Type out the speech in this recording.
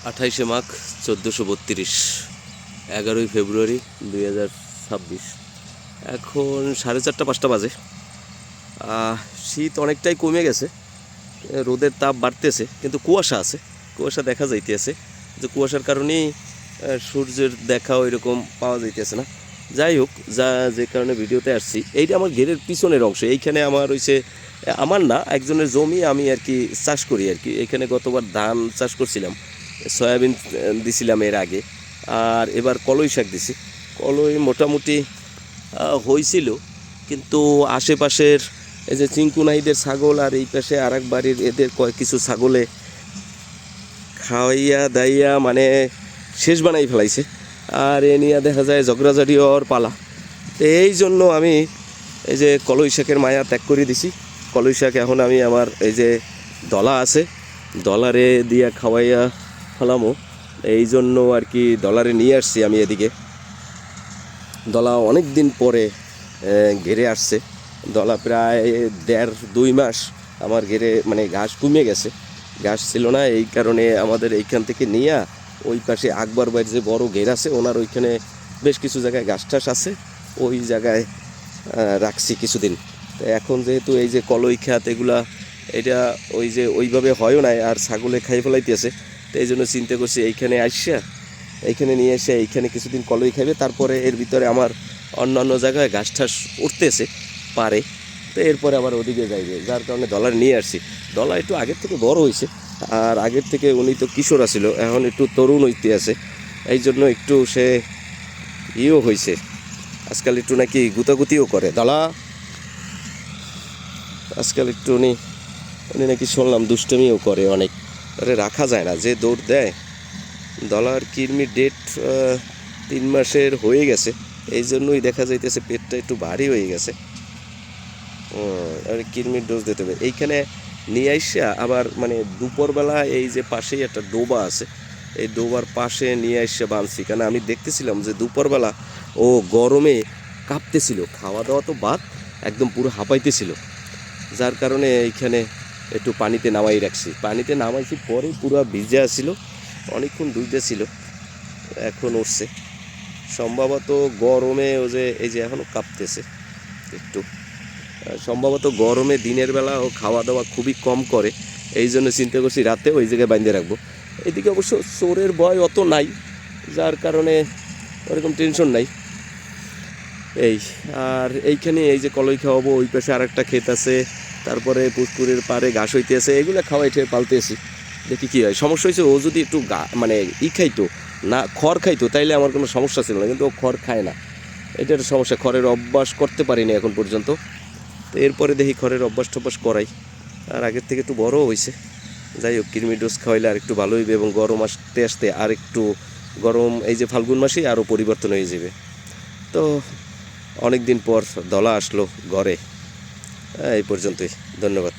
28 মাঘ 1432 11ই ফেব্রুয়ারি 2026। এখন 4:30-5টা বাজে। শীত অনেকটাই কমে গেছে, রোদের তাপ বাড়তেছে, কিন্তু কুয়াশা আছে, কুয়াশা দেখা যাইতেছে। যে কুয়াশার কারণেই সূর্যের দেখা ওই রকম পাওয়া যাইতেছে না। যাই হোক, যে কারণে ভিডিওতে আসছি, এইটা আমার ঘেরের পিছনের অংশ। এইখানে আমার হইছে, আমার না, একজনের জমি আমি আর কি চাষ করি আর কি। এখানে গতবার ধান চাষ করছিলাম, সয়াবিন দিছিলাম এর আগে, আর এবার কলই শাক দিছি। কলই মোটামুটি হয়েছিল, কিন্তু আশেপাশের এই যে চিঙ্কুনাইদের ছাগল আর এই পাশে আর এক বাড়ির এদের কিছু ছাগলে খাওয়াইয়া দাইয়া মানে শেষ বানাই ফেলাইছে। আর এ নিয়ে দেখা যায় ঝগড়াঝাটি হওয়ার পালা। তো এই জন্য আমি এই যে কলই শাকের মায়া ত্যাগ করে দিছি। কলই শাক এখন আমি আমার এই যে দলা আছে, দলারে দিয়া খাওয়াইয়া ফেলামো। এই জন্য আর কি দলারে নিয়ে আসছি আমি এদিকে। দলা অনেক দিন পরে ঘেরে আসছে। দলা প্রায় 1.5-2 মাস আমার ঘেরে মানে ঘাস কমে গেছে, ঘাস ছিল না। এই কারণে আমাদের এইখান থেকে নিয়ে ওই পাশে আকবর ভাইয়ের যে বড় ঘের আছে, ওনার ওইখানে বেশ কিছু জায়গায় ঘাস টাস আছে, ওই জায়গায় রাখছি কিছুদিন। তো এখন যেহেতু এই যে কলই খাত এগুলা, এটা ওই যে ওইভাবে হয়ও নাই, আর ছাগলে খাই ফেলাইতেছে। তো এই জন্য চিন্তা করছি এইখানে আসিয়া, এইখানে নিয়ে এসে এইখানে কিছুদিন কলই খাইবে, তারপরে এর ভিতরে আমার অন্যান্য জায়গায় ঘাস ঠাস উঠতেছে পারে, তো এরপরে আবার ওদিকে যাইবে। যার কারণে ডলার নিয়ে আসছি। ডলার একটু আগের থেকে বড় হয়েছে, আর আগের থেকে উনি তো কিশোর আছিল, এখন একটু তরুণ হইতে আছে। এই জন্য একটু সে ইয়েও হয়েছে, আজকাল একটু নাকি গুতাগুতিও করে দলা। আজকাল একটু উনি নাকি শুনলাম দুষ্টমিও করে অনেক। আরে রাখা যায় না, যে দৌড় দেয়। ডলার কৃমির ডেট 3 মাসের হয়ে গেছে, এই জন্যই দেখা যাইতেছে পেটটা একটু ভারী হয়ে গেছে। আর কৃমির ডোজ দিতে হবে। এইখানে নিয়ে আসা আবার মানে দুপুরবেলা এই যে পাশেই একটা ডোবা আছে, এই ডোবার পাশে নিয়ে আসা বাঁধছি। কারণ আমি দেখতেছিলাম যে দুপুরবেলা ও গরমে কাঁপতেছিল, খাওয়া দাওয়া তো বাদ, একদম পুরো হাঁপাইতেছিল। যার কারণে এইখানে একটু পানিতে নামাই রাখছি। পানিতে নামাইছি পরে পুরো ভিজে আসছিল, অনেকক্ষণ ডুবে ছিল, এখন উঠছে। সম্ভবত গরমে ও যে এই যে এখনও কাঁপতেছে একটু, সম্ভবত গরমে দিনের বেলা ও খাওয়া দাওয়া খুবই কম করে। এই জন্য চিন্তা করছি রাতে ওই জায়গায় বাঁধে রাখবো। এদিকে অবশ্য চোরের ভয় অত নাই, যার কারণে ওরকম টেনশন নাই। এই আর এইখানে এই যে কলই খাওয়াবো, ওই পাশে আর একটা ক্ষেত আছে, তারপরে পুকুরের পাড়ে ঘাস হইতে আছে, এগুলো খাওয়াই ঠেয়ে পালতেছি। দেখি কী হয়। সমস্যা হয়েছে, ও যদি একটু মানে খাইতো না, খড় খাইতো, তাইলে আমার কোনো সমস্যা ছিল না, কিন্তু ও খড় খায় না। এটা একটা সমস্যা, খড়ের অভ্যাস করতে পারিনি এখন পর্যন্ত। তো এরপরে দেখি খড়ের অভ্যাস টভ্যাস করাই। আর আগের থেকে একটু বড়ও হয়েছে। যাই হোক, কৃমি ডোজ খাওয়াইলে আর একটু ভালো হইবে, এবং গরম আসতে আসতে আর একটু গরম, এই যে ফাল্গুন মাসেই আরও পরিবর্তন হয়ে যাবে। তো অনেক দিন পর দলা আসলো ঘরে। এই পর্যন্তই, ধন্যবাদ।